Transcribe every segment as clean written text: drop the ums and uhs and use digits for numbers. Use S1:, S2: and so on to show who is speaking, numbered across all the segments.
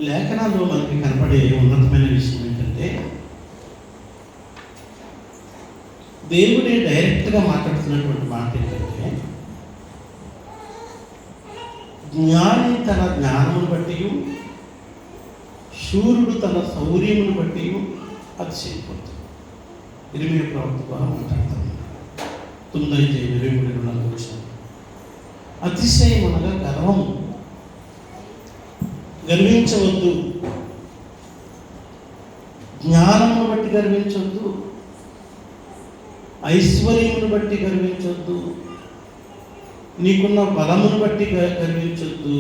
S1: లేఖనాల్లో మనకి కనపడే ఉన్నతమైన విషయం ఏంటంటే, దేవుడే డైరెక్ట్గా మాట్లాడుతున్నటువంటి మాట ఏంటంటే, జ్ఞాని తన జ్ఞానమును బట్టి, శూరుడు తన శౌర్యమును బట్టి అతిశయపడుతుంది. ఇరిమియా ప్రవక్త ద్వారా మాట్లాడతాను. 9:23 అతిశయం అనగా గర్వము. గర్వించవద్దు, జ్ఞానమును బట్టి గర్వించవద్దు, ఐశ్వర్యమును బట్టి గర్వించవద్దు, నీకున్న బలమును బట్టి గర్వించవద్దు.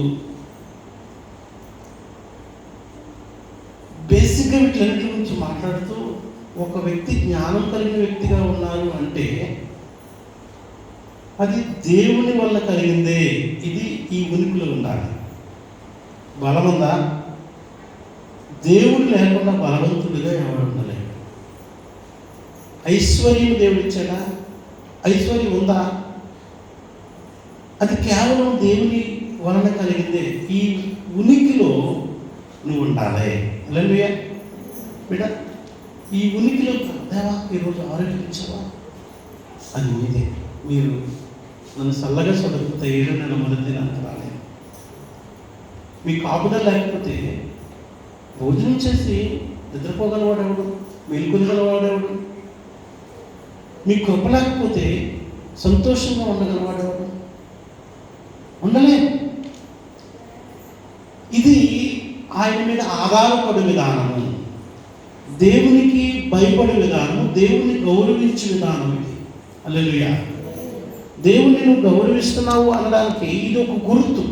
S1: బేసిక్గా వీటిలన్నిటి గురించి మాట్లాడుతూ, ఒక వ్యక్తి జ్ఞానం కలిగిన వ్యక్తిగా ఉన్నారు అంటే అది దేవుని వల్ల కలిగిందే. ఇది ఈ ఉనికిలో ఉండాలి. బలముందా? దేవుడు లేకుండా బలవంతుడిగా ఎవరు ఉండలేడు. ఐశ్వర్యం దేవుడు ఇచ్చాడా? ఐశ్వర్యం ఉందా? అది కేవలం దేవుని వలన కలిగిందే. ఈ ఉనికిలో నువ్వు ఉండాలి. హల్లెలూయా. బిడ్డ, ఈ ఉనికిలో దేవా ఈరోజు ఆరోగ్యం ఇచ్చావా, అది మీదే. మీరు నన్ను చల్లగా చదువుకుంటే 7 నెలల మొదటి దినానికి రాలేదు. మీ కాపుదల లేకపోతే భోజనం చేసి నిద్రపోగలవాడేవాడు, మేల్కొనగలవాడేవాడు? మీ కృప లేకపోతే సంతోషంగా ఉండగలవాడేవాడు? ఉండలే. ఇది ఆయన మీద ఆధారపడే విధానము, దేవునికి భయపడే విధానం, దేవుని గౌరవించే విధానం ఇది. హల్లెలూయా. దేవుని నువ్వు గౌరవిస్తున్నావు అనడానికి ఇది ఒక గుర్తు.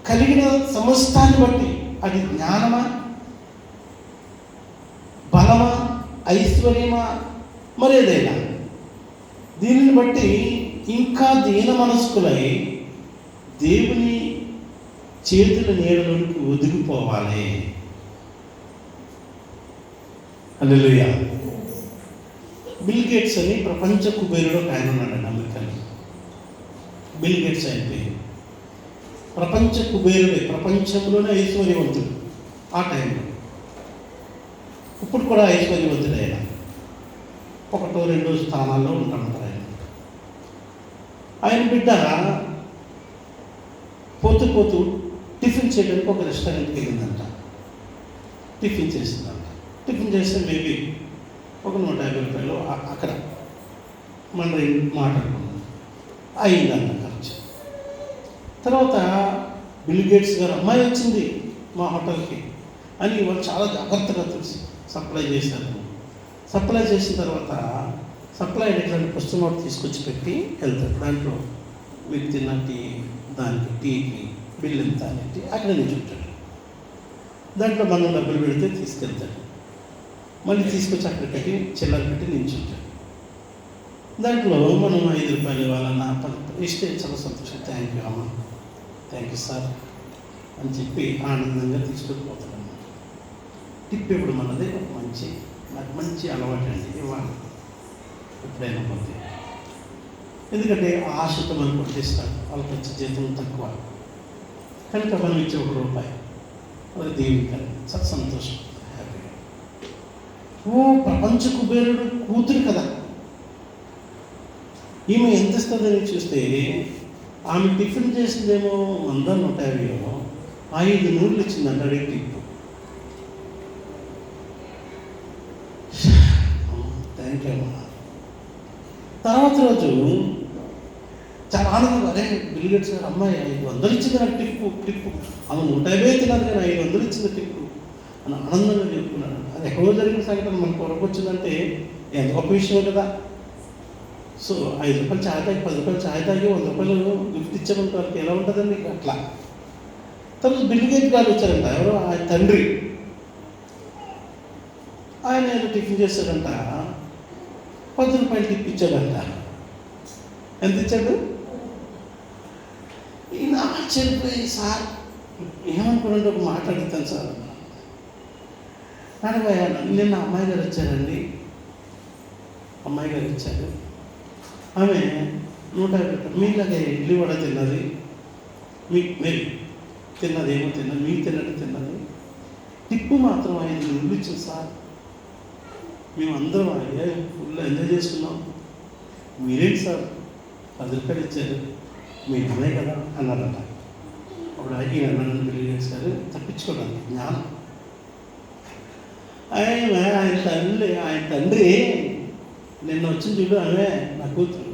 S1: కలిగిన సమస్తాన్ని బట్టి, అది జ్ఞానమా, బలమా, ఐశ్వర్యమా, మరేదైనా, దీనిని బట్టి ఇంకా దీన మనస్కులై దేవుని చేతుల నీడలోనికి ఒదిగిపోవాలి. హల్లెలూయా. బిల్ గేట్స్ అని ప్రపంచ కుబేరుడు ఒక ఆయన ఉన్నాడండి, అమెరికాలో. బిల్ గేట్స్ ఆయన పేరు. ప్రపంచ కుబేరుడే, ప్రపంచంలోనే ఐశ్వర్యవంతుడు ఆ టైంలో. ఇప్పుడు కూడా ఐశ్వర్యవంతుడు ఆయన. 1-2 స్థానాల్లో ఉంటున్నారు ఆయన. ఆయన బిడ్డ పోతూ టిఫిన్ చేయడానికి ఒక రెస్టారెంట్కి వెళ్ళిందంట. టిఫిన్ చేసిందంట. టిఫిన్ చేస్తే మేబీ ఒక 150 రూపాయలు అక్కడ మన మాట్లాడుకున్నాం అయిందంట ఖర్చు. తర్వాత బిల్ గేట్స్ గారు అమ్మాయి వచ్చింది మా హోటల్కి అని వాళ్ళు చాలా జాగ్రత్తగా తెలిసి సప్లై చేశారు. సప్లై చేసిన తర్వాత సప్లై అయినటువంటి పుస్తకం తీసుకొచ్చి పెట్టి వెళ్తారు. దాంట్లో మీరు తిన్న టీ, దానికి టీకి బిల్ ఎంత అనేది అక్కడ నిల్చుంటాడు. దాంట్లో మనం డబ్బులు పెడితే తీసుకెళ్తాడు. మళ్ళీ తీసుకొచ్చి అక్కడ పెట్టి చిల్లర పెట్టి నిల్చుంటాడు. దాంట్లో మనం 5 రూపాయలు ఇవ్వాలన్నా 10 ఇస్తే చాలా సంతోషం, థ్యాంక్ యూ అమ్మ, థ్యాంక్ యూ సార్ అని చెప్పి ఆనందంగా తీసుకొని పోతాడు అన్నమాట. టిప్ ఇవ్వడం అన్నది ఒక నాకు మంచి అలవాటు అండి, ఇవ్వాలి ఎప్పుడైనా పోతే. ఎందుకంటే ఆశతో మనం కొట్టేస్తారు, వాళ్ళకి వచ్చే జీతం తక్కువ కనుక మనం ఇచ్చే 1 రూపాయి అది దేవుని చాలా సంతోషం, హ్యాపీగా. ప్రపంచ కుబేరుడు కూతురు కదా, ఈమె ఎంత ఇస్తుందని చూస్తే ఆమె టిఫిన్ చేసిందేమో 100-150, 500 ఇచ్చిందంట అడిగి టిప్. థ్యాంక్ యూ అమ్మా. తర్వాత రోజు చాలా ఆనందంగా, అరే బిల్ గేట్స్ గారు అమ్మాయి 500 ఇచ్చింది నాకు టిప్పు, ఆమె 150 తిన్నాను కానీ 500 ఇచ్చింది టిప్పు అని ఆనందంగా చెప్పుకున్నాడు. అది ఎక్కడో జరిగిన సంఘటన మనకు కొరకు వచ్చిందంటే ఎంత గొప్ప విషయమే కదా. సో 5 రూపాయలు ఛాయ్ తాగి 10 రూపాయలు ఛాయ్ తాగి 100 రూపాయలు గిఫ్ట్ ఇచ్చామంటే వాళ్ళకి ఎలా ఉంటుందండి అట్లా. తర్వాత బిల్ గేట్ గారు వచ్చారంట, ఎవరో ఆయన తండ్రి. ఆయన ఏదో టిఫిన్ చేశాడంట, 10 రూపాయలు టిప్ ఇచ్చాడంట. ఎంత ఇచ్చాడు? ఈయన ఆశ్చర్యపోయి, సార్ ఏమనుకున్నాడు, ఒక మాట అడుగుతాను సార్ అడగయ్యాను. నిన్న అమ్మాయి గారు వచ్చారండి, అమ్మాయి గారు ఇచ్చారు, ఆమె 150 రూపాయలు మీలాగే ఇడ్లీ వడ తిన్నది, మీరు తిన్నదేమో తిన్నాను, మీరు తిన్నట్టు తిన్నాను. టిప్పు మాత్రం 5 రూపాయలు ఇచ్చింది సార్. మేము అందరం ఫుల్ ఎంజాయ్ చేసుకున్నాం. మీరేంటి సార్ 10 రూపాయలు ఇచ్చారు, మీ అమ్మే కదా అన్నారట. అప్పుడు ఈయన నన్ను పెళ్లి చేశారు తప్పించుకోవడానికి జ్ఞానం. ఆయన తండ్రి నిన్న వచ్చింది చూడు, ఆమె నా కూతురు.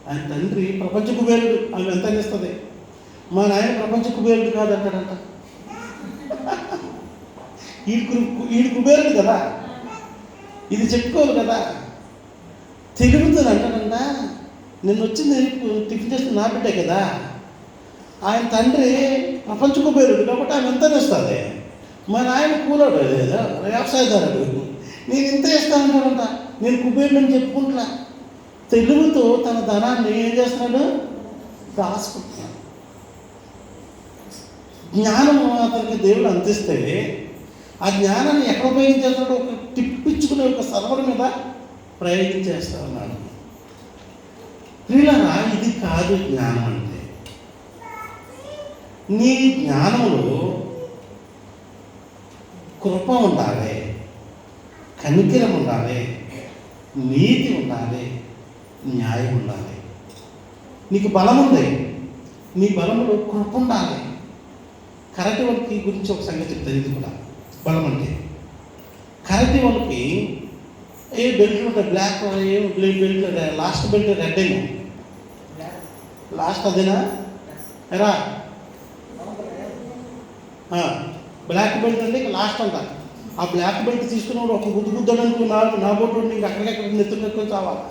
S1: ఆయన తండ్రి ప్రపంచ కుబేరుడు, ఆమె ఎంత ఇస్తుంది. మా నాయన ప్రపంచ కుబేరుడు కాదంటాడంట. ఈయన కుబేరుడు కదా, ఇది చెప్పుకోవాలి కదా. తెలుగుతుంది అంటాడంట. నిన్న వచ్చింది టిఫిన్ చేస్తే నా బిడ్డే కదా. ఆయన తండ్రి ప్రపంచ కుబేరుడు కాబట్టి ఆమె ఎంత ఇస్తుంది. మా నాయన కూలోడు, వ్యవసాయదారుడు, నేను ఇంత ఇస్తానంటాడంట. నేను కుబేరుడు అని చెప్పుకుంటున్నా. తెలుగుతో తన ధనాన్ని ఏం చేస్తున్నాడు, దాచుకుంటున్నాడు. జ్ఞానం అతనికి దేవుడు అందిస్తే ఆ జ్ఞానాన్ని ఎక్కడ ఉపయోగించేస్తాడు, ఒక టిప్పించుకునే ఒక సర్వర్ మీద ప్రయోగించేస్తా ఉన్నాడు. ప్రియులారా, ఇది కాదు జ్ఞానం అంటే. నీ జ్ఞానంలో కృప ఉండాలి, కనికరం ఉండాలి, నీతి ఉండాలి, న్యాయం ఉండాలి. నీకు బలం ఉంది, నీ బలంలో కృప ఉండాలి. కరాటే వాళ్ళకి గురించి ఒక సంగతి చెప్తాను. ఇది కూడా బలం అంటే కరాటే వాళ్ళకి ఏ బెల్ట్ ఉంటాయి, బ్లాక్ ఏం బెల్ట్, లాస్ట్ బెల్ట్ రెడ్ ఏమో, లాస్ట్ అదేనా ఎరా బ్లాక్ బెల్ట్ అంటే లాస్ట్ అంట. ఆ బ్లాక్ బెల్ట్ తీసుకున్నప్పుడు ఒక గుద్దడానికి నా బొట్టు నీకు అక్కడికక్కడ నెత్తుకొని చావాలి,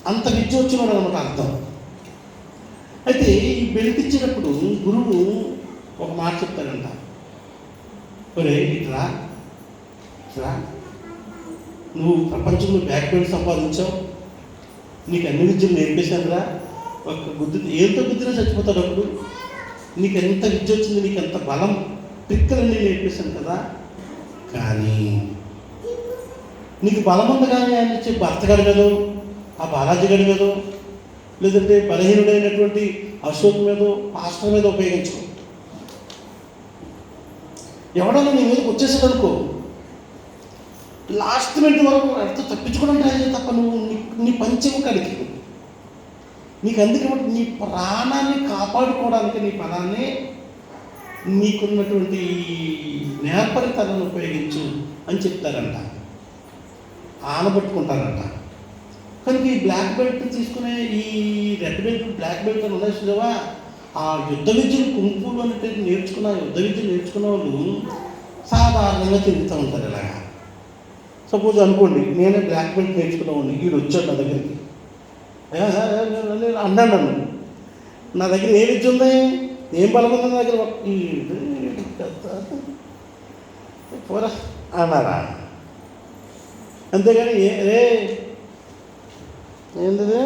S1: అంత విద్య వచ్చినాడు అనమాట అర్థం. అయితే ఈ బెల్ట్ ఇచ్చేటప్పుడు గురువు ఒక మాట చెప్తాడంట, ఒరే ఇట్లా నువ్వు ప్రపంచంలో బ్లాక్ బెల్ట్ సంపాదించావు, నీకు అన్ని విద్యలు నేర్పేశానురా. ఒక ఏదో గుద్దినా చచ్చిపోతాడు అప్పుడు. నీకు ఎంత విద్య వచ్చింది, నీకు ఎంత బలం, ట్రిక్కులన్నీ నేర్పేశాను కదా. కానీ నీకు బలం ఉంది కానీ ఆయన వచ్చి భర్త గడి మీద, ఆ బాలాజీ గడి మీద, లేదంటే బలహీనుడైనటువంటి అశోక్ మీద, పాస్టర్ మీద ఉపయోగించుకో. ఎవడన్నా నీ మీదకి వచ్చేసాడు అనుకో, లాస్ట్ మినిట్ వరకు అడితో తప్పించుకోవడం ట్రై చేయి తప్ప నువ్వు నీ పంచెము కడికి. నీకు అందుకే నీ ప్రాణాన్ని కాపాడుకోవడానికి నీ పదాన్ని, నీకున్నటువంటి నేర్పరితనాన్ని ఉపయోగించు అని చెప్తారంట, ఆనబెట్టుకుంటారంట. కనుక ఈ బ్లాక్ బెల్ట్ తీసుకునే ఈ రెడ్ బెల్ట్, బ్లాక్ బెల్ట్ అని ఉన్నాయి చూసావా, ఆ యుద్ధ విద్యలు కుంపులు అంటే నేర్చుకున్న యుద్ధ విద్యలు నేర్చుకున్న వాళ్ళు సాధారణంగా తిరుగుతూ ఉంటారు. ఇలాగా సపోజ్ అనుకోండి, నేనే బ్లాక్ బెల్ట్ నేర్చుకున్నామండి, వీడు వచ్చాడు నా దగ్గరికి అన్నాడు. నా దగ్గర ఏ విద్య ఉంది, ఏం బలం ఉంది నా దగ్గర, పోరా అన్నారా. అంతేగాని ఏంటది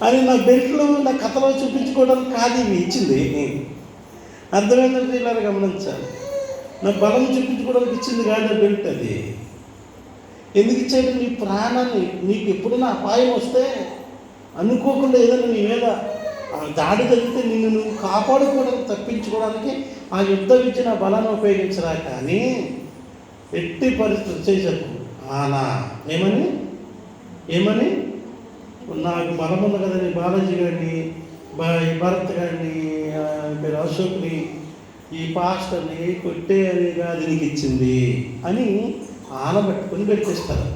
S1: అని నా బెల్ట్లు నా కథలో చూపించుకోవడానికి కాదు ఇవి ఇచ్చింది. అర్థమైందంటే ఇలా గమనించాలి. నా బలం చూపించుకోవడానికి ఇచ్చింది కాదు బెల్ట్. అది ఎందుకు ఇచ్చాడు, నీ ప్రాణాన్ని, నీకు ఎప్పుడైనా అపాయం వస్తే అనుకోకుండా ఏదైనా నీ మీద దాడి జరిగితే నిన్ను నువ్వు కాపాడుకోవడానికి, తప్పించుకోవడానికి ఆ యుద్ధ విద్య నా బలాన్ని ఉపయోగించరా. కానీ ఎట్టి పరిస్థితి చేసేపు నా ఏమని నాకు బలం ఉంది కదని బాలాజీ గారిని, భరత్ గారిని, మీరు అశోక్ని, ఈ పాస్టర్ని కొట్టే అని కాదు నీకు ఇచ్చింది అని ఆనబెట్టుకొని పెట్టేస్తారు.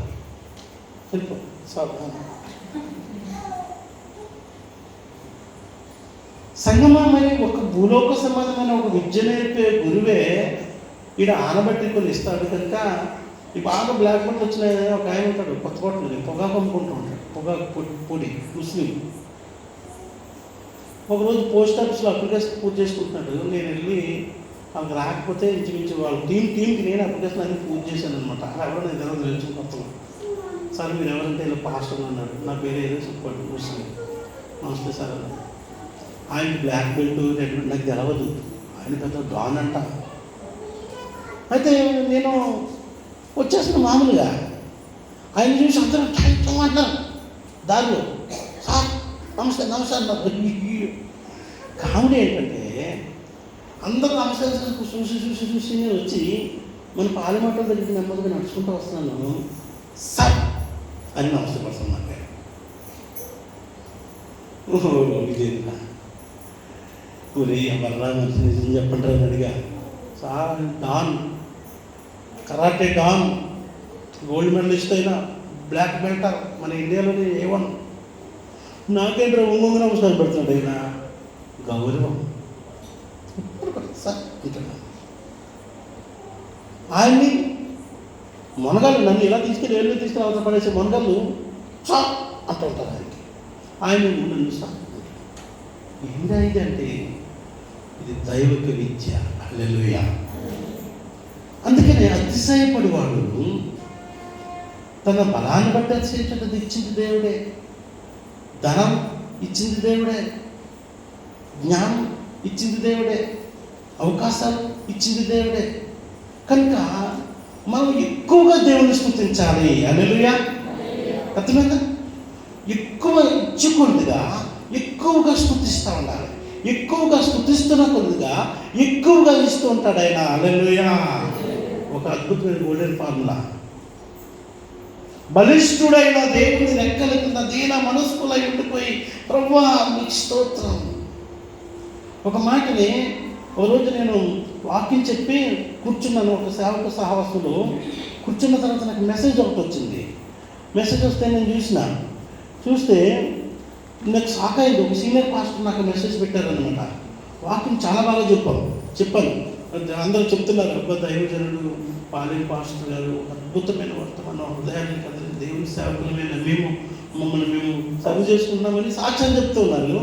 S1: సంగమమని ఒక భూలోక సంబంధమైన ఒక విద్య నేర్పే గురువే ఈడ ఆనబెట్టుకొని ఇస్తాడు. కనుక ఈ బాగా బ్లాక్ బెల్ట్ వచ్చిన ఒక ఆయన ఉంటాడు, కొత్త కొట్టలు పొగాకు అమ్ముకుంటూ ఉంటాడు, పొగాకు పొడి ముస్లిం. ఒకరోజు పోస్ట్ ఆఫీస్లో అప్లికేషన్ పూర్తి చేసుకుంటున్నాడు. నేను వెళ్ళి వాళ్ళకి రాకపోతే ఇంచుమించు వాళ్ళ టీంకి నేను అప్లికేషన్ అన్ని పూర్తి చేశాను అనమాట. ఎవరో నేను ఎవరు తెలుసు కొత్తగా. సార్ మీరు ఎవరంటే ఇలా పాస్టర్ అన్నాడు, నా పేరు ఏదో చెప్పాడు ముస్లిం. నమస్తే సార్ అన్నాడు. ఆయన బ్లాక్ బెల్ట్ రెడ్ బెల్ట్ నాకు తెలవదు, ఆయన పెద్ద డాన్ అంట. అయితే నేను వచ్చేసిన మామూలుగా ఆయన చూసి అందరూ అంటారు దారిలో, సార్ నమస్తే నమస్తే అన్నారు. కామెడీ ఏంటంటే అందరూ అవసరం చూసి చూసి చూసి నేను వచ్చి మన పాలిమాటల దగ్గరికి నెమ్మదిగా నడుచుకుంటూ వస్తున్నాను. సార్ అని అవసరపడుతుంది నాకు. ఇదేంటా ఊరే ఎవర్రా మంచి నిజం చెప్పండి అని అడిగా. Sir don, karate don, gold medallist అయినా, బ్లాక్ బెల్ట్ మన ఇండియాలోనే A1. నాకేంట్రా ఒంగొంగ నమస్కారం పెడుతున్నాడు అయినా. గౌరవం సార్ అంటున్నాను. ఆయన్ని మొనగాళ్ళు నన్ను ఇలా తీసుకెళ్ళి ఏళ్ళు తీసుకుని అవసరం పడేసి మొనగాళ్ళు చా అంటూ ఉంటారు ఆయనకి. ఆయన నన్ను సార్ ఏంటా ఇది అంటే ఇది దైవిక విద్య. హల్లెలూయా. అందుకనే అతిశయపడివాడు తన బలాన్ని బట్టి అతిశయించడం ఇచ్చింది దేవుడే, ధనం ఇచ్చింది దేవుడే, జ్ఞానం ఇచ్చింది దేవుడే, అవకాశాలు ఇచ్చింది దేవుడే. కనుక మనం ఎక్కువగా దేవుని స్తుతించాలి. హల్లెలూయా. అర్థమైందా? ఎక్కువ ఇచ్చుకుందిగా ఎక్కువగా స్తుతిస్తూ ఉండాలి. ఎక్కువగా స్తుతిస్తున్న కొద్దిగా ఎక్కువగా ఇస్తూ ఉంటాడు ఆయన. హల్లెలూయా. ఒక అద్భుతమైన గోల్డెన్ ఫార్ములా. బలిష్ఠుడైన దేవుని రెక్కల కింద దీన మనస్కులై ఉండిపోయి ప్రభువా నీకు స్తోత్రం. ఒక మాటని ఒక రోజు నేను వాక్యం చెప్పి కూర్చున్నాను ఒక సేవక సహవాసులు. కూర్చున్న తర్వాత నాకు మెసేజ్ ఒకటి వచ్చింది. మెసేజ్ వస్తే నేను చూస్తే నాకు షాక్ అయింది. ఒక సీనియర్ పాస్టర్ నాకు మెసేజ్ పెట్టారనమాట. వాక్యం చాలా బాగా చెప్పాను. అందరూ చెప్తున్నారు, అబ్బా దైవజనుడు పాలెం పాస్టర్ గారు అద్భుతమైన వర్తమానం, హృదయాన్ని కదిలి దేవుని సేవకులమైన మమ్మల్ని మేము సర్వ్ చేసుకుంటున్నామని సాక్ష్యం చెప్తూ ఉన్నారు.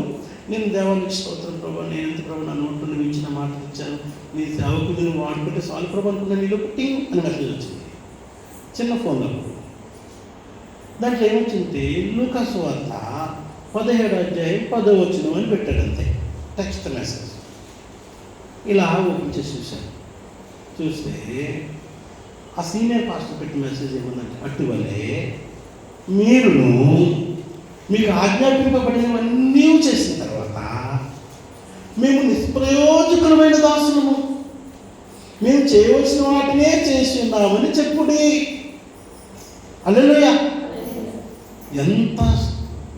S1: నేను దేవానికి స్తోత్రం ప్రభా, నేను ఎంత ప్రభా నా నోట్లో నువ్వు ఇచ్చిన మాటలు ఇచ్చాను, నీ సేవకులు నువ్వు వాడుకుంటే సాల్ ప్రభా అనుకున్నా. నీలో టింగ్ అని మెసేజ్ వచ్చింది చిన్న ఫోన్లో. దాంట్లో ఏమొచ్చింది, లూకా సువార్త 17:10 అని పెట్టాడు అంతే, టెక్స్ట్ మెసేజ్. ఇలా ఓపెన్ చేసి చూస్తే ఆ సీనియర్ పాస్టర్ పెట్టిన మెసేజ్ ఏముందంటే, అటువలే మీరును మీకు ఆజ్ఞాపింపబడినవన్నీ చేసిన తర్వాత మేము నిష్ప్రయోజకులమైన దాసులము, మేము చేయవలసిన వాటినే చేసి ఉన్నామని చెప్పుడి. హల్లెలూయా. ఎంత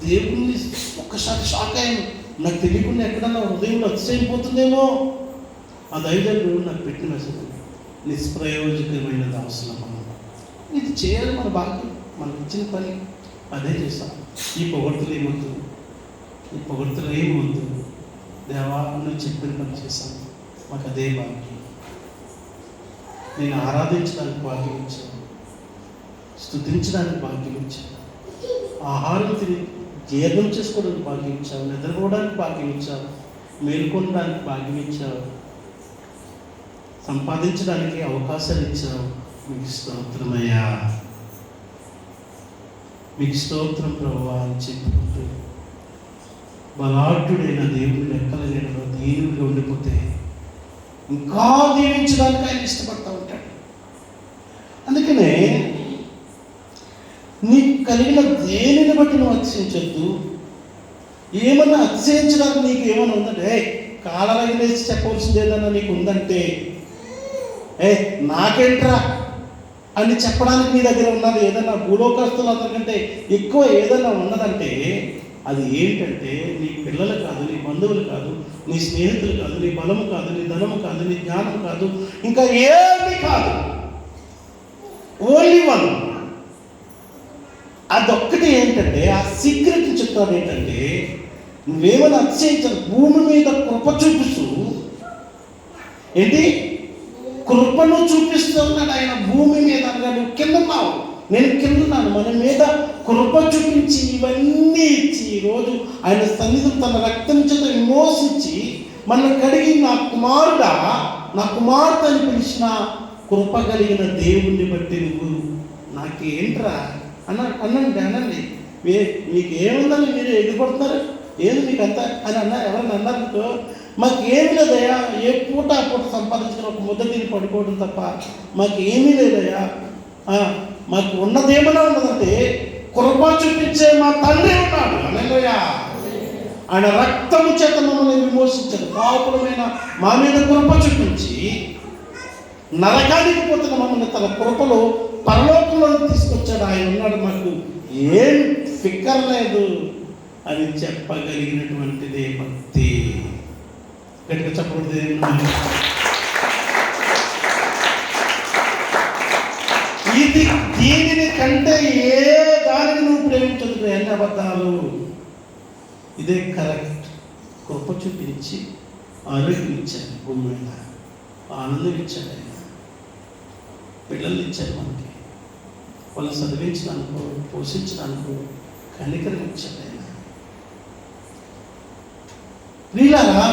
S1: దేవుణ్ణి ఒక్కసారి షాక్ అయ్యాను. నాకు తెలియకుండా ఎక్కడన్నా హృదయంలో అతిశయిపోతుందేమో. ఆ దైవజనుడు నాకు పెట్టిన మెసేజ్, నిష్ప్రయోజకమైన దాసులము. ఇది చేయాలి మన భాగ్యం, మనకు ఇచ్చిన పని అదే చేస్తాం. ఈ పొగడ్తలు ఏమొద్దు, దేవా నువ్వు చెప్పిన పని చేశాను, మాకు అదే భాగ్యం. నేను ఆరాధించడానికి భాగ్యం ఇచ్చాను, స్తుతించడానికి భాగ్యం ఇచ్చాను, ఆహారం తిని జీర్ణం చేసుకోవడానికి భాగ్యం ఇచ్చావు, నిద్రపోవడానికి భాగ్యం ఇచ్చావు, మేల్కొనడానికి భాగ్యం ఇచ్చావు, సంపాదించడానికి అవకాశాలు ఇచ్చావు. మీకు స్తోత్రమయ్యా, మీకు స్తోత్రం ప్రభువా అని చెప్పుకుంటూ బలాఢ్యుడైన దేవుని లెక్కల లేనలో దీనుడిగా ఉండిపోతే ఇంకా దీవించడానికి ఆయన ఇష్టపడతా ఉంటాడు. అందుకనే నీకు కలిగిన దేనిని బట్టి నువ్వు అతిశయించద్దు. ఏమన్నా అతిశయించడానికి నీకు ఏమన్నా ఉందంటే, కాళ్ళ వేసి చెప్పవలసింది ఏదన్నా నీకు ఉందంటే, నాకేంట్రా అని చెప్పడానికి నీ దగ్గర ఉన్నది ఏదన్నా భూలోకస్తులు అందరికంటే ఎక్కువ ఏదన్నా ఉన్నదంటే అది ఏంటంటే నీ పిల్లలు కాదు, నీ బంధువులు కాదు, నీ స్నేహితులు కాదు, నీ బలము కాదు, నీ ధనము కాదు, నీ జ్ఞానం కాదు, ఇంకా ఏమీ కాదు. Only one. అదొక్కటి ఏంటంటే ఆ సీక్రెట్ చెప్తాడు ఏంటంటే, నువ్వేమని అతిశయించాలి, భూమి మీద కృప చూపిస్తూ ఏంటి కృపను చూపిస్తూ ఉన్నాడు ఆయన భూమి మీద. నువ్వు కింద ఉన్నావు, నేను కింద ఉన్నాను. మన మీద కృప చూపించి ఇవన్నీ ఇచ్చి ఈరోజు ఆయన సన్నిధిని తన రక్తం చేత విమోచించి మన కడిగి నా కుమారుడా నా కుమార్తె అని పిలిచిన కృప కలిగిన దేవుణ్ణి బట్టి నువ్వు నాకేంట్రా అనండి. మీకు ఏముందని మీరు ఎదుర్కొడుతున్నారు, ఏది మీకు అంతా అని ఎవరైనా అన్నారనుకో, మాకు ఏమీ లేదయ్యా, ఏ పూట ఆ పూట సంపాదించుకుని ఒక ముద్ద తిని పడుకోవడం తప్ప మాకు ఏమీ లేదయ్యా. మాకు ఉన్నదేమన్నా ఉన్నదంటే కృప చూపించే మా తండ్రి ఉన్నాడు. హల్లెలూయా. ఆయన రక్తము చేత మమ్మల్ని విమోచించాడు. పాపులమైన మా మీద కృప చూపించి నరకానికి పోతున్న మమ్మల్ని తన కృపలో పరలోకంలో తీసుకొచ్చాడు. ఆయన ఉన్నాడు, మాకు ఏం ఫిక్కర్ లేదు అని చెప్పగలిగినటువంటిదే భక్తి. గట్టిగా చెప్పకూడదు. ఇది దీనిని కంటే ఏ దానిని నువ్వు ప్రేమించదు. ఎన్ని అబద్ధాలు. ఇదే కరెక్ట్. కృప చూపించి ఆరోగ్యం ఇచ్చాడు, భూమి మీద ఆనందం ఇచ్చాడు. ఆయన పిల్లల్ని ఇచ్చాడు, మనకి వాళ్ళని చదివించడానికి, పోషించడానికి కనికరం ఇచ్చాడు ఆయన. ప్రియులారా,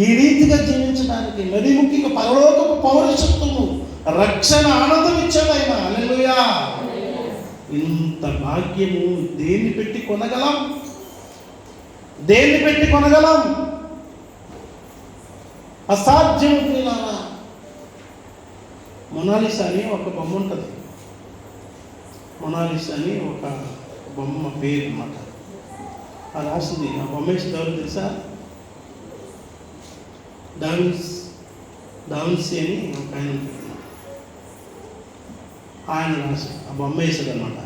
S1: ఈ రీతిగా జీవించడానికి మరి ముఖ్యంగా పరలోకపు పౌరసత్వము, రక్షణ, ఆనందం ఇచ్చాడు ఆయన. హల్లెలూయా. ఇంత భాగ్యము దేన్ని పెట్టి కొనగలం? దేన్ని పెట్టి కొనగలం? అసాధ్యం. ప్రియులారా, మొనాలిసా అని ఒక బొమ్మ ఉంటుంది. మొనాలిసా అని ఒక బొమ్మ పేరు అన్నమాట. ఆ రాసింది, ఆ బొమ్మ వేసి ఎవరు తెలుసా? డావిన్సీ అని ఒక ఆయన రాసి ఆ బొమ్మ వేసాడు అనమాట.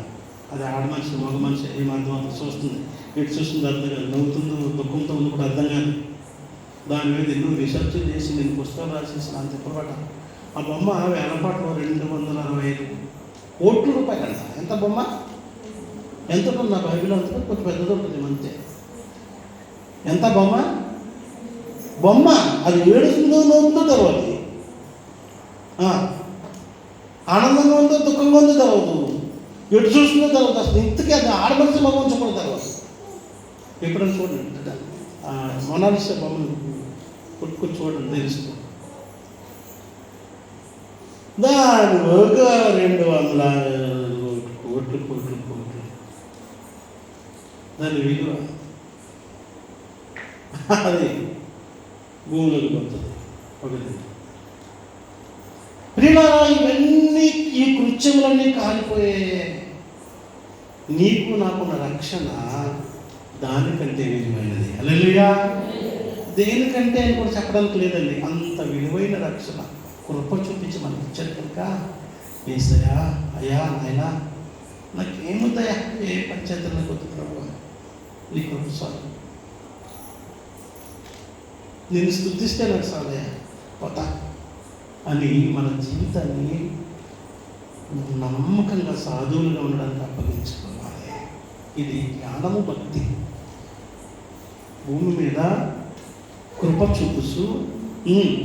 S1: అది ఆడ మనిషి, మగ మనిషి ఏమర్థం అంతా చూస్తుంది. ఇటు చూస్తుంది అర్థం కాదు, నవ్వుతుందో దుఃఖంతో ఉంది కూడా అర్థం కాదు. దాని మీద ఎన్నో రీసెర్చ్ చేసి నేను పుస్తకం రాసేసి అంత తిప్పబడ్డ. ఆ బొమ్మ వేలపాట్లో 265 కోట్ల రూపాయలంట. ఎంత బొమ్మ? ఎంత ఉంటుంది? నా బైబిల్ అంతా కొంచెం పెద్దది ఉంటుంది అంతే. ఎంత బొమ్మ? బొమ్మ అది ఏడుస్తుందో నవ్వుతుందో తెలవదు, ఆనందంగా ఉందో దుఃఖంగా ఉందో తెలవదు, ఎటు చూస్తుందో తెలవదు. అసలు ఇంతకీ అది ఆడమనిషి మగ ఉంచకూడదు తెలవదు. ఎప్పుడైనా చూడండి మొనాలిసా బొమ్మను కొట్టుకొని చూడండి, తెలుసుకో. దాని ఒక 200 కోట్లు దాని విలువ. అది భూములకు పోతుంది ఒకటి. ప్రియులారా, ఇవన్నీ ఈ కృత్యములన్నీ కాలిపోయాయి. నీకు నాకున్న రక్షణ దానికంటే విలువైనది. హల్లెలూయా. దేనికంటే అని కూడా చెప్పడానికి లేదండి. అంత విలువైన రక్షణ కృప చూపించి మనకి ఇచ్చాడు కనుక, ఏసయ్యా, అయ్యా, నాయనా, నాకేముందయ్యా, ఏ పంచాయతీలో కొద్ది ప్రభు, నీ కృప చాలు, నేను స్తుతిస్తే నాకు చాలయ్యా, పోతా అని మన జీవితాన్ని నమ్మకంగా సాధువులుగా ఉండడానికి అప్పగించుకోవాలి. ఇది జ్ఞానము, భక్తి. భూమి మీద కృప చూపుసు ఏంది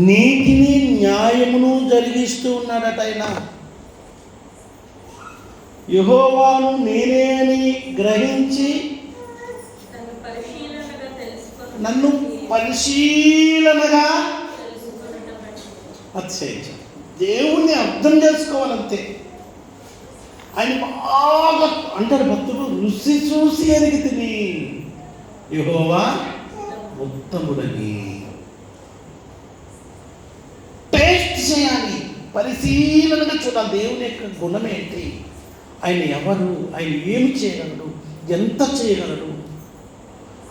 S1: నీతిని న్యాయమును జరిగిస్తూ ఉన్నాడట ఆయన. యెహోవాను నేనే అని గ్రహించి నన్ను పరిశీలనగా అతిశయించు. దేవుణ్ణి అర్థం చేసుకోవాలంతే. ఆయన బాగా అంటారు భక్తుడు, రుచి చూసి ఎరిగి తిని యెహోవా ఉత్తముడని. టేస్ట్ చేయాలి, పరిశీలనగా చూడాలి. దేవుని యొక్క గుణం ఏంటి, ఆయన ఎవరు, ఆయన ఏమి చేయగలడు, ఎంత చేయగలడు,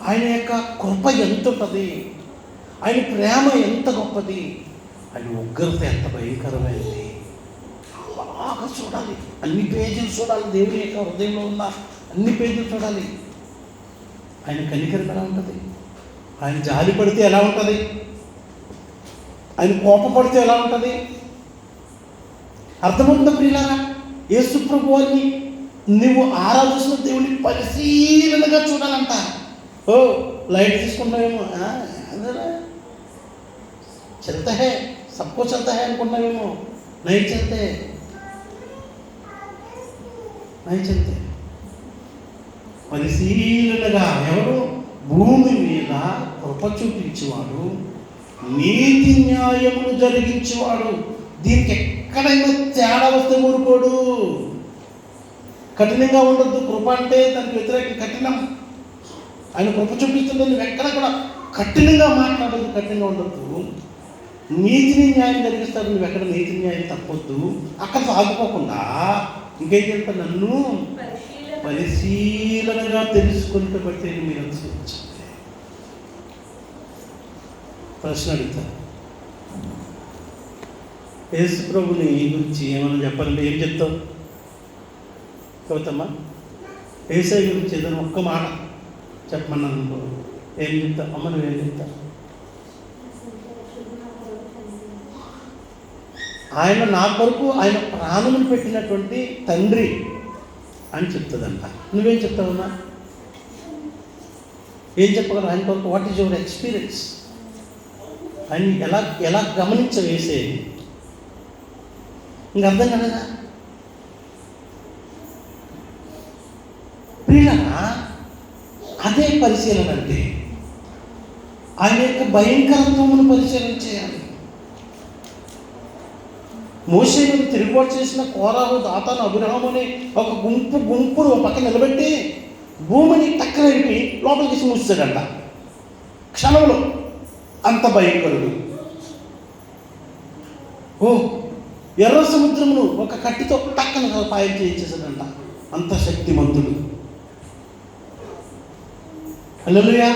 S1: ఆయన యొక్క కృప ఎంత ఉంటుంది, ఆయన ప్రేమ ఎంత గొప్పది, ఆయన ఉగ్రత ఎంత భయంకరమైనది. బాగా చూడాలి, అన్ని పేజీలు చూడాలి. దేవుని యొక్క హృదయంలో ఉన్న అన్ని పేజీలు చూడాలి. ఆయన కనికరం ఎలా ఉంటుంది, ఆయన జాలి పడితే ఎలా ఉంటుంది, ఆయన కోపపడితే ఎలా ఉంటుంది. అర్థమవుతుందా ప్రియులారా? యేసు ప్రభు వారిని నువ్వు ఆరాధిస్తున్న దేవుని పరిశీలనగా చూడాలంట. ఓ లైట్ తీసుకుంటున్నావేమో, చల్తా హే, సబ్కో చల్తా హే అనుకుంటున్నావేమో, నై చల్తే. పరిశీలనగా ఎవరు? భూమి మీద కృప చూపించేవాడు, నీతి న్యాయమును జరిగించేవాడు. దీనికి ఎక్కడైనా తేడా వస్తే ఊరుకోడు. కఠినంగా ఉండొద్దు. కృప అంటే దానికి వ్యతిరేకం కఠినం. ఆయన కృప చూపిస్తుంది, నువ్వు ఎక్కడ కూడా కఠినంగా మాట్లాడదు, కఠినంగా ఉండొద్దు. నీతిని న్యాయం జరిగిస్తాడు. నువ్వు ఎక్కడ నీతి న్యాయం తప్పొద్దు, అక్కడ సాగిపోకుండా ఇంకేం చెప్తాను, నన్ను పరిశీలనగా తెలుసుకుంటూ బట్టి మీరు అనుసరించండి. ప్రశ్న అడుగుతారు, యేసు ప్రభుని గురించి ఏమైనా చెప్పాలంటే ఏం చెప్తావు? కవితమ్మా, యేసయ్య గురించి ఏదైనా ఒక్క మాట చెప్పమన్నాను ఏం చెప్తావు? అమ్మ నువ్వేం చెప్తావు? ఆయన నా కొరకు ఆయన ప్రాణములు పెట్టినటువంటి తండ్రి అని చెప్తుందంట. నువ్వేం చెప్తావమ్మా? ఏం చెప్పగలరు ఆయన కొరకు? What is your experience? ఆయన ఎలా గమనించవేసేది ఇంక అర్థం కలదా? ప్రియులరా, అదే పరిశీలన అంటే. ఆయన యొక్క భయంకరత్వమును పరిశీలన చేయాలి. మోషేను తిరుగుబాటు చేసిన కోరాహు, దాతాను, అబ్రహాము అనే ఒక గుంపును ఒక పక్క నిలబెట్టి భూమిని టక్కనడిపి లోపలికి మూసాడంట క్షణంలో. అంత భయంకరుడు. ఎర్ర సముద్రమును ఒక కట్టితో టక్కన పాయం చేయించేసాడంట. అంత శక్తిమంతుడు. హల్లెలూయా.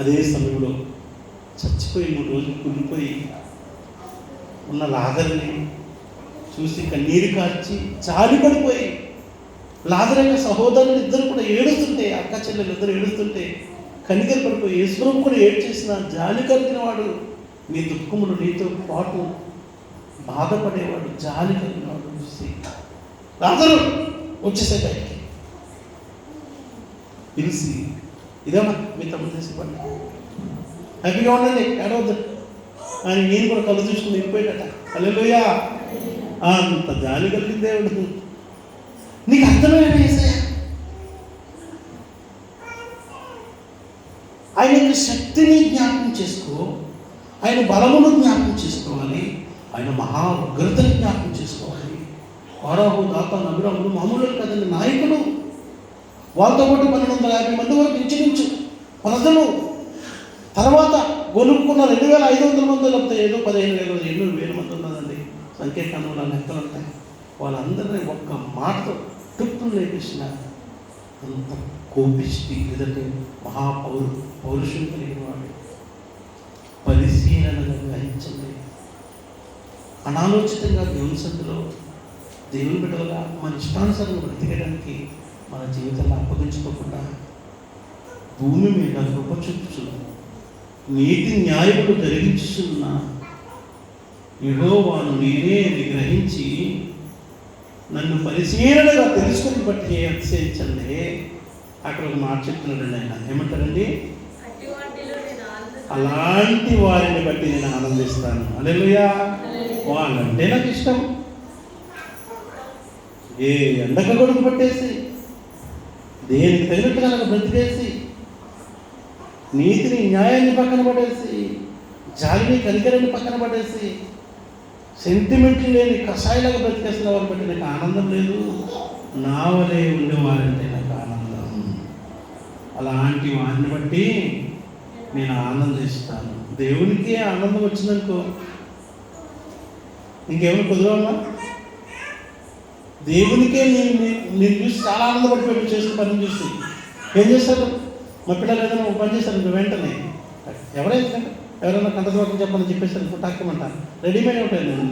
S1: అదే సమయంలో చచ్చిపోయి 3 రోజులు కుళ్ళిపోయి ఉన్న లాజరుని చూసి కన్నీరు కార్చి జాలి పడిపోయి, లాజరు యొక్క సహోదరులు ఇద్దరు కూడా ఏడుస్తుంటే, అక్క చెల్లెలు ఇద్దరు ఏడుస్తుంటే కనికర పడిపోయి యేసుప్రభు కూడా ఏడ్చేసిన జాలి కలిగిన వాడు, నీ దుఃఖములు నీతో పాటు బాధపడేవాడు, జాలి కలిగిన వాడు చూసి లాజరు వచ్చేసే బయటికి పిలిచి, ఇదేమా మీ తమ్ముడు తీసుకుపండి, హ్యాపీగా ఉండండి, ఏడవద్దు అని నేను కూడా కళ్ళు చూసుకుని వెళ్ళిపోయాడట. హల్లెలూయా. అంత జాలి కలిగిన దేవుడు. నీకు అర్థమైన యేసయ్య ఆయన యొక్క శక్తిని జ్ఞాపకం చేసుకో, ఆయన బలమును జ్ఞాపకం చేసుకోవాలి, ఆయన మహా ఉగ్రతని జ్ఞాపకం చేసుకోవాలి. కోరాహు, దాతాను, అబ్రహాము మామూలు కదండి, నాయకులు. వాళ్ళతో పాటు 1250 మంది వరకు ఇంచుమించు ప్రజలు. తర్వాత గొలుపుకున్న 2500 మంది, లేకపోతే ఏదో 15,000 8,000 మంది ఉన్నదండి సంఖ్యాకాలంలో లెక్కలు ఉంటాయి. వాళ్ళందరినీ ఒక్క మాటతో టుప్పులు లేపేసిన అంత కోపిష్టి, లేదంటే పౌరుషం కలిగిన వాడు. పరిశీలనగా గ్రహించండి. అనాలోచితంగా దేవుని సన్నిధిలో దేవుని బిడ్డలుగా మన ఇష్టానుసారంగా బ్రతికడానికి మన జీవితంలో అప్పగించుకోకుండా భూమి మీద కృప చూపుచు నీతి న్యాయములు జరిగించుచున్న యెహోవాను నేనే గ్రహించి నన్ను పరిశీలనగా తెలుసుకుని బట్టి అతిశయించండి. అక్కడ ఒక మాట చెప్తున్నాడండి ఆయన. ఏమంటారండి? అలాంటి వారిని బట్టి నేను ఆనందిస్తాను. హల్లెలూయా. వాళ్ళంటే నాకు ఇష్టం. ఏ ఎండక గొడుగు పట్టేసి దేనికి తగినట్టుగా నాకు బ్రతికేసి, నీతిని న్యాయాన్ని పక్కన పడేసి, జాలిని కనికరాన్ని పక్కన పడేసి, సెంటిమెంట్లు లేని కషాయిలాగా బ్రతికేసిన వారిని బట్టి నాకు ఆనందం లేదు. నా వలే ఉండేవారంటే నాకు ఆనందం. అలాంటి వారిని బట్టి నేను ఆనందిస్తాను. దేవునికి ఆనందం వచ్చిందనుకో ఇంకేమైనా కుదరమ్మా? దేవునికే నేను చూసి చాలా ఆనందపడిపోయి చేసిన పని చూసి ఏం చేస్తారు? మా పిల్లలు ఏదైనా ఒక పని చేస్తారు వెంటనే ఎవరైనా కంటద్రోకం చెప్పని చెప్పేసి టాక్కమంటారు. రెడీమేడ్ ఉంటాయి. నేను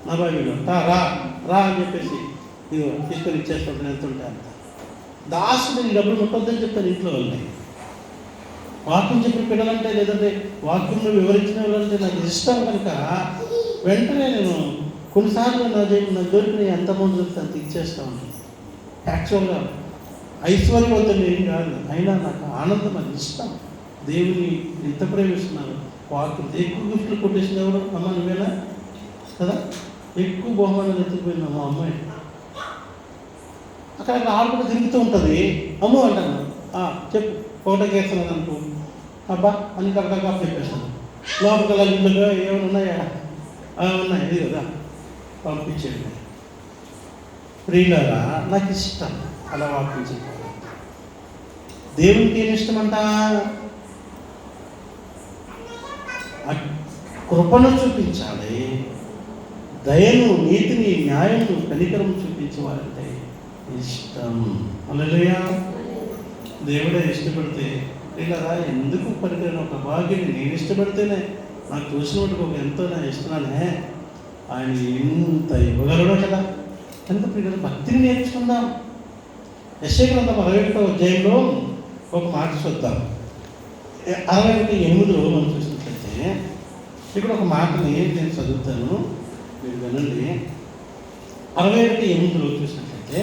S1: నా బాబీలో రా రా అని చెప్పేసి ఇదిగో తీసుకొని ఇచ్చేస్తుంటాను. ఎంత ఉంటే అంత. దాసుడు నీ డబ్బులు ముట్టొద్దని చెప్తాను ఇంట్లో వాళ్ళని. వాక్యం చెప్పిన పిల్లలంటే, లేదంటే వాక్యంలో వివరించిన వాళ్ళంటే నాకు ఇష్టం కనుక వెంటనే నేను కొన్నిసార్లు నాకు దొరికిన ఎంత మంది దొరికితే అంత ఇచ్చేస్తా ఉంటాను. యాక్చువల్గా ఐశ్వర్యవంతులు ఏం కాదు, అయినా నాకు ఆనందం, నాకు ఇష్టం. దేవుని ఎంత ప్రేమిస్తున్నాను. వాక్యం ఎక్కువ గిఫ్ట్లు కొట్టేసిన ఎవరు? అమ్మ నువ్వేనా కదా? ఎక్కువ బహుమానాలు ఎత్తుకుపోయింది మా అమ్మాయి. అక్కడ ఆడుకుంటూ తిరుగుతూ ఉంటుంది. అమ్మ అంటాను, చెప్పు ఫోటోకి వేస్తున్నాను అనుకో, అబ్బా అని కరెక్ట్గా చెప్పేస్తాను. లోపల ఇంట్లో ఏమైనా ఉన్నాయా? ఉన్నాయి, ఇది కదా పంపించేది. ప్రియులారా, నాకు ఇష్టం అలా వాక్యం చెప్పాలి. దేవునికి ఏమి ఇష్టమంట? కృపను చూపించాలి. దయను, నీతిని, న్యాయము, కనికరం చూపించేవారంటే ఇష్టం. హల్లెలూయా. దేవుడే ఇష్టపడితే ఇలా ఎందుకు పనికిరాని ఒక భాగ్యని నేను ఇష్టపడితేనే నాకు చూసినట్టుకు ఒక ఎంతో నేను ఇస్తున్నానే, ఆయన ఎంత ఇవ్వగలడో కదా. కనుక పిల్లలు భక్తిని నేర్చుకుందాం. యెషయా గ్రంథం 61వ అధ్యాయంలో ఒక మాట చూద్దాం. 61:8 మనం చూసినట్లయితే ఇక్కడ ఒక మాటని నేను చదువుతాను, మీరు వినండి. 61:8 చూసినట్లయితే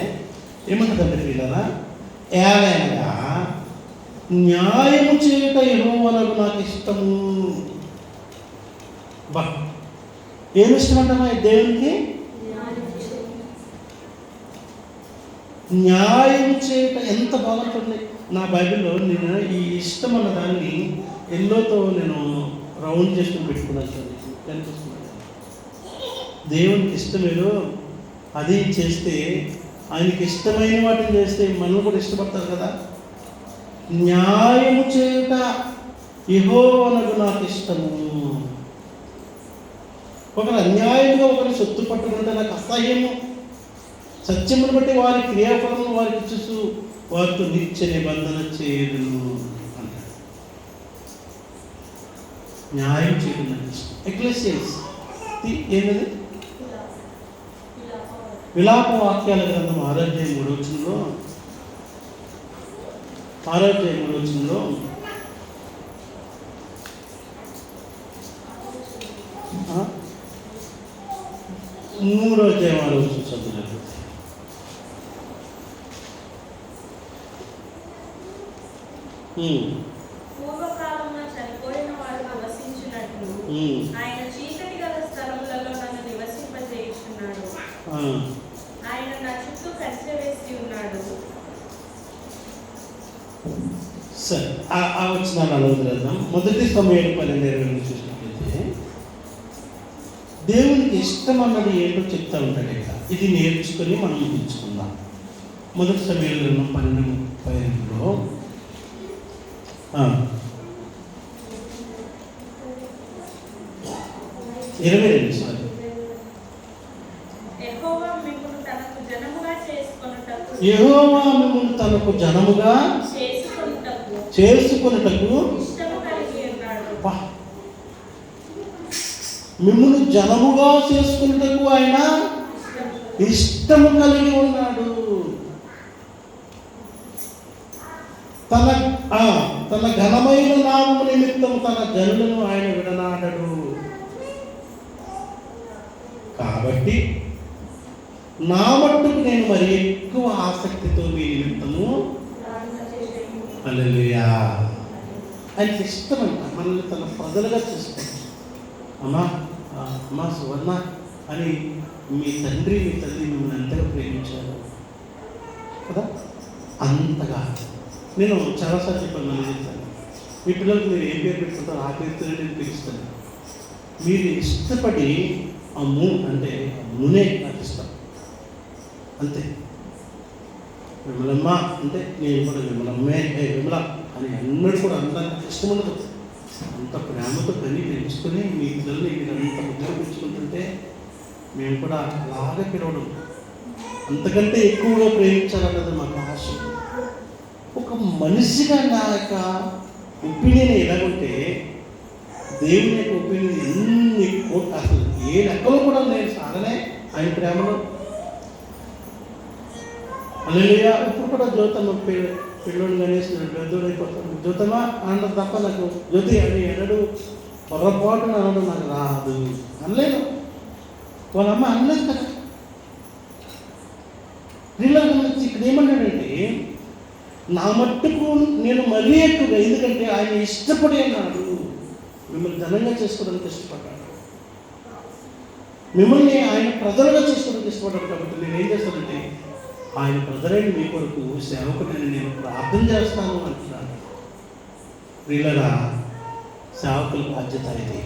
S1: ఏమంటుందంటే పిల్లరా, ఏలైనగా న్యాయము చేయుట యెహోవానకు నాకు ఇష్టము. బా, ఏమి ఇష్టం అంటామా దేవునికి? న్యాయం చేయట. ఎంత బాగుంటుంది. నా బైబిల్లో నేను ఈ ఇష్టం అన్న దాన్ని ఎల్లోతో నేను రౌండ్ చేసుకుని పెట్టుకున్నాను. కనిపిస్తున్నాను. దేవునికి ఇష్టమేదో అది చేస్తే, ఆయనకి ఇష్టమైన వాటిని చేస్తే మనల్ని కూడా ఇష్టపడతారు కదా. న్యాయము చేయుట యెహోవానకు నాకు ఇష్టము. ఒకరు అన్యాయంగా ఒకరి సొత్తు పట్టుకుంటే నాకు అసహ్యము. సత్యమును బట్టి వారి క్రియాఫలము వారికి చూసు వారితో నిత్య నిబంధన చేయదును అంటారు. న్యాయం చేయడం నాకు ఇష్టం. ఎక్లెసియస్ ఏంటది? విలాప వాక్యాల గ్రంథం 6వ అధ్యాయం 3వ వచనంలో 6వ అధ్యాయం 3వ వచనంలో మూడో అధ్యాయం 6వ వచనం చదువుతున్నారు.
S2: పూర్వకాలంలో చనిపోయిన వారు నివసించినట్లు ఆయన చీకటి గల స్థలములలో నన్ను నివసింపజేయుచున్నాడు. ఆయన నా చుట్టూ కంచె వేసి ఉన్నాడు.
S1: సరే, ఆ వచనాలు అడుగుతున్నాం. 1 సమూయేలు 12:20 చూసినట్లయితే దేవునికి ఇష్టం అన్నది ఏంటో చెప్తా ఉంటాడు. ఇక్కడ ఇది నేర్చుకొని మనం ముగించుకుందాం. 1 సమూయేలు గ్రంథం 12:32లో 22 సారీ.
S2: యెహోవా మిమ్మును తనకు జనముగా చేసుకొనుటకు ఇష్టము కలిగి ఉన్నాడు.
S1: మిమ్మును జనముగా చేసుకున్నటకు ఆయన ఇష్టము కలిగి ఉన్నాడు. తన ఘనమైన నామము నిమిత్తం తన జనులను ఆయన విడనాడడు. కాబట్టి నా మట్టుకు నేను మరి ఎక్కువ ఆసక్తితో మీ నిమిత్తము హల్లెలూయా. ఆయనకి ఇష్టమంట మనల్ని తన ప్రజలుగా చేసుకోండి. అమ్మా సువర్ణ అని మీ తండ్రి మీ తల్లి మిమ్మల్ని ఎంతగా ప్రేమించారు కదా. అంతగా నేను చాలాసార్లు చెప్పాను, మళ్ళీ చెప్తాను. మీ పిల్లలకు మీరు ఏం పేరు పెట్టుకుంటారో ఆ పేరుతో నేను పిలుస్తాను. మీరు ఇష్టపడి ఆ అంటే మునే నాకు ఇష్టం అంతే. విమలమ్మ అంటే నేను కూడా విమలమ్మే, విమల అని అన్నట్టు కూడా అంత ఇష్టం ఉండదు. అంత ప్రేమతో కని పెంచుకొని మీ పిల్లల్ని మీరు అంత ముద్ర పెంచుకుంటుంటే మేము కూడా అలాగే పిలవడం, అంతకంటే ఎక్కువగా ప్రేమించాలన్నది మాకు ఆశ. ఒక మనిషిగా నా యొక్క ఒపీనియన్ ఎలాగుంటే దేవుని యొక్క ఒపీనియన్ ఎన్ని అసలు ఏ లెక్కలో కూడా నేను సాగనే ఆయన ప్రేమలో. హల్లెలూయా. ఇప్పుడు కూడా జ్యోతమ్మ పిల్లోడు గణేష్ పెద్దోడైపోతాడు. జ్యోతమ్మ అనడం తప్ప నాకు జ్యోతి అని అనడు, పొరపాటున అనడం నాకు రాదు అనలేదు. వాళ్ళ అమ్మ అనలేదు కదా. వీళ్ళ గురించి ఇక్కడ ఏమన్నాడంటే నా మట్టుకు నేను మరీ ఎక్కువగా, ఎందుకంటే ఆయన ఇష్టపడి అన్నాడు. మిమ్మల్ని ఘనంగా చేసుకోవడానికి ఇష్టపడ్డాడు, మిమ్మల్ని ఆయన ప్రజలుగా చేసుకోవడానికి ఇష్టపడ్డాడు. కాబట్టి నేను ఏం చేస్తానంటే ఆయన ప్రజలైన మీ కొరకు సేవకుడిని నేను ప్రార్థన చేస్తాను అంటున్నాను. వీళ్ళరా సేవకుల బాధ్యత ఇది,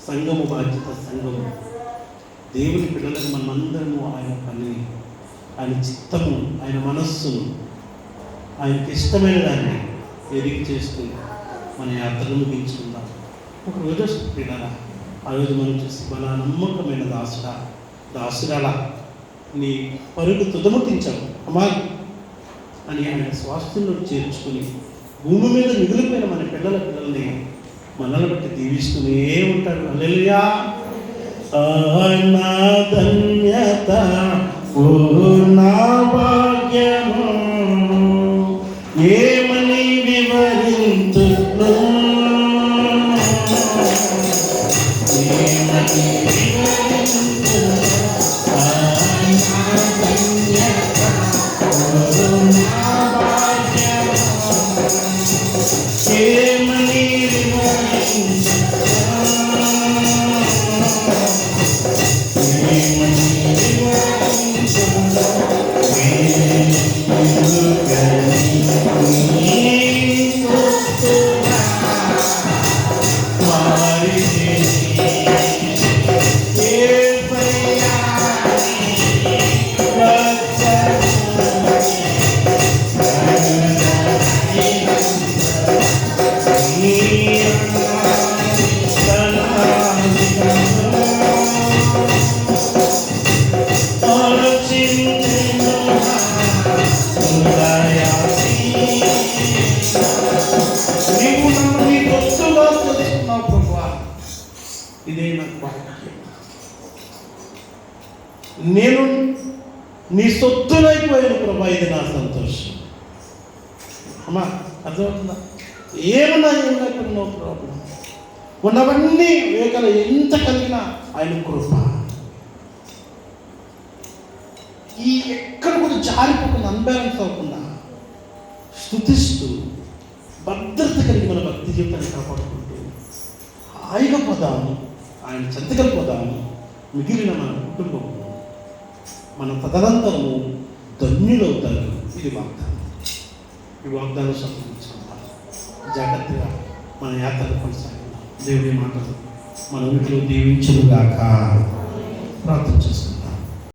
S1: సంఘము బాధ్యత. సంఘము దేవుని పిల్లలకు మనమందరము ఆయన పని, ఆయన చిత్తము, ఆయన మనస్సును, ఆయనకి ఇష్టమైన దాన్ని ఎరిగి చేస్తూ మన యాత్రను ముగించుకుందాం. ఒక రోజు వస్తున్నారా, ఆ రోజు మనం చూసి మన నమ్మకమైన దాసురాలా నీ పరుగు తుదముట్టించావు అమ్మా అని ఆయన స్వాస్థ్యంలో చేర్చుకుని భూమి మీద మిగిలిపోయిన మన పిల్లల్ని మనల్ని బట్టి దీవిస్తూనే ఉంటాడు. హల్లెలూయా. నా ధన్యత ఓ నా భాగ్యము ఏమని వివరింతును, ఏమని వివరింతును నా ధన్యత ఓ నా భాగ్యము ఏమని వివరింతును. ఇదే నాకు భాగ్యం. నేను నీ సొత్తులైపోయాను ప్రభా, ఇది నా సంతోషం. అమ్మా అర్థమవుతుందా? ఏమన్నా ఏం లేకుండా నో ప్రాబ్లం. ఉన్నవన్నీ వేగల ఎంత కలిగినా ఆయన కృప. ఈ ఎక్కడ కూడా జారిపోకుండా అన్బ్యాలెన్స్ అవ్వకుండా స్తుతిస్తూ భద్రత కలిగి మన భక్తి జీవితాన్ని కాపాడుకుంటూ హాయిగా పోదాము, ఆయన చెంతకలు పోదాము. మిగిలిన మన కుటుంబం మన తదనంతరము ధన్యులవుతారు. ఇది వాగ్దానం. ఈ వాగ్దానం సంబంధించుకుంటాం. జాగ్రత్తగా మన యాత్రను కొనసాగిద్దాం. దేవుడి మాటలు మన ఇంట్లో దీవించుగాక. ప్రార్థన చేసుకుంటాం.